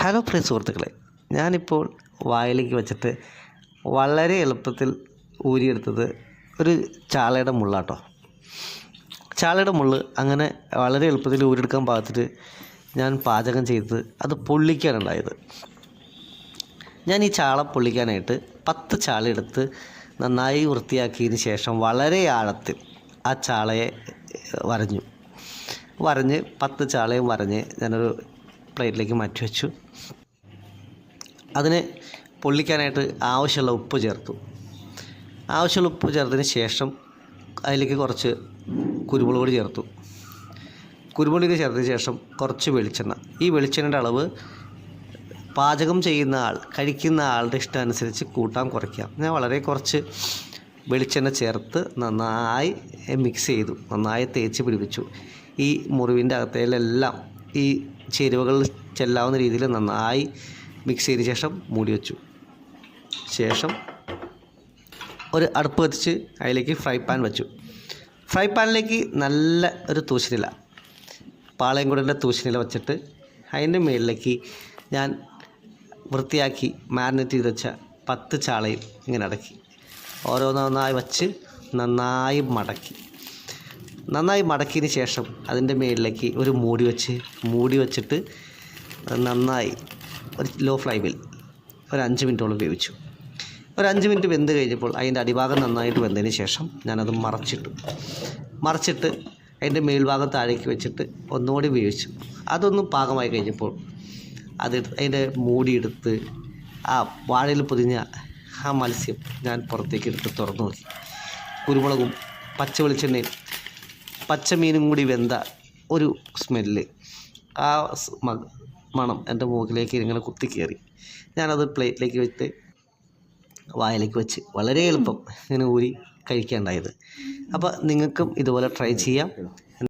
Hello പ്രിയ സുഹൃത്തുക്കളെ, ഞാനിപ്പോൾ വായിലേക്ക് വെച്ചിട്ട് വളരെ എളുപ്പത്തിൽ ഊരിയെടുത്തത് ഒരു ചാളയുടെ മുള്ളാട്ടോ. ചാളയുടെ മുള്ള് അങ്ങനെ വളരെ എളുപ്പത്തിൽ ഊരിയെടുക്കാൻ പാകത്തിൽ ഞാൻ പാചകം ചെയ്തത് അത് പൊള്ളിക്കാനുണ്ടായത്. ഞാൻ ഈ ചാള പൊള്ളിക്കാനായിട്ട് 10 ചാള എടുത്ത് നന്നായി വൃത്തിയാക്കിയതിന് ശേഷം വളരെ ആഴത്തിൽ ആ ചാളയെ വരഞ്ഞ് 10 ചാളയും വരഞ്ഞ് ഞാനൊരു പ്ലേറ്റിലേക്ക് മാറ്റി വെച്ചു. അതിന് പൊള്ളിക്കാനായിട്ട് ആവശ്യമുള്ള ഉപ്പ് ചേർത്തു. ആവശ്യമുള്ള ഉപ്പ് ചേർത്തതിന് ശേഷം അതിലേക്ക് കുറച്ച് കുരുമുളക് പൊടി ചേർത്തു. കുരുമുളക് ചേർത്തതിന് ശേഷം കുറച്ച് വെളിച്ചെണ്ണ. ഈ വെളിച്ചെണ്ണയുടെ അളവ് പാചകം ചെയ്യുന്ന ആൾ, കഴിക്കുന്ന ആളുടെ ഇഷ്ടം അനുസരിച്ച് കൂട്ടാം കുറയ്ക്കാം. ഞാൻ വളരെ കുറച്ച് വെളിച്ചെണ്ണ ചേർത്ത് നന്നായി മിക്സ് ചെയ്തു, നന്നായി തേച്ച് പിടിപ്പിച്ചു. ഈ മുറിവിൻ്റെ അകത്തേലെല്ലാം ഈ ചേരുവകൾ ചെല്ലാവുന്ന രീതിയിൽ നന്നായി മിക്സ് ചെയ്ത ശേഷം മൂടി വെച്ചു. ശേഷം ഒരു അടുപ്പ് കത്തിച്ച് അതിലേക്ക് ഫ്രൈ പാൻ വെച്ചു. ഫ്രൈ പാനിലേക്ക് നല്ല ഒരു തൂശനില, പാളയംകുടൻ്റെ തൂശനില വെച്ചിട്ട് അതിൻ്റെ മുകളിലേക്ക് ഞാൻ വൃത്തിയാക്കി മാരിനേറ്റ് ചെയ്ത് വെച്ച 10 ചാളയും ഇങ്ങനെ അടക്കി ഓരോന്നൊന്നായി വച്ച് നന്നായി മടക്കിയതിന് ശേഷം അതിൻ്റെ മുകളിലേക്ക് ഒരു മൂടി വെച്ചിട്ട് നന്നായി ഒരു ലോ ഫ്ലെയിമിൽ ഒരു 5 മിനിറ്റോളം വേവിച്ചു. ഒരു 5 മിനിറ്റ് വെന്ത് കഴിഞ്ഞപ്പോൾ അതിൻ്റെ അടിഭാഗം നന്നായിട്ട് വെന്തതിന് ശേഷം ഞാനത് മറച്ചിട്ട് അതിൻ്റെ മേൽഭാഗം താഴേക്ക് വെച്ചിട്ട് ഒന്നുകൂടി വേവിച്ചു. അതൊന്നും പാകമായി കഴിഞ്ഞപ്പോൾ അതിൻ്റെ മൂടിയെടുത്ത് ആ വാഴയിൽ പൊതിഞ്ഞ ആ മത്സ്യം ഞാൻ പുറത്തേക്ക് എടുത്ത് തുറന്നു നോക്കി. കുരുമുളകും പച്ച വെളിച്ചെണ്ണയും പച്ചമീനും കൂടി വെന്ത ഒരു സ്മെല്ല്, ആ മണം എൻ്റെ മൂക്കിലേക്ക് ഇങ്ങനെ കുത്തിക്കയറി. ഞാനത് പ്ലേറ്റിലേക്ക് വെച്ച് വായിലേക്ക് വെച്ച് വളരെ എളുപ്പം ഇങ്ങനെ ഊരി കഴിക്കാനുണ്ടായത്. അപ്പോൾ നിങ്ങൾക്കും ഇതുപോലെ ട്രൈ ചെയ്യാം.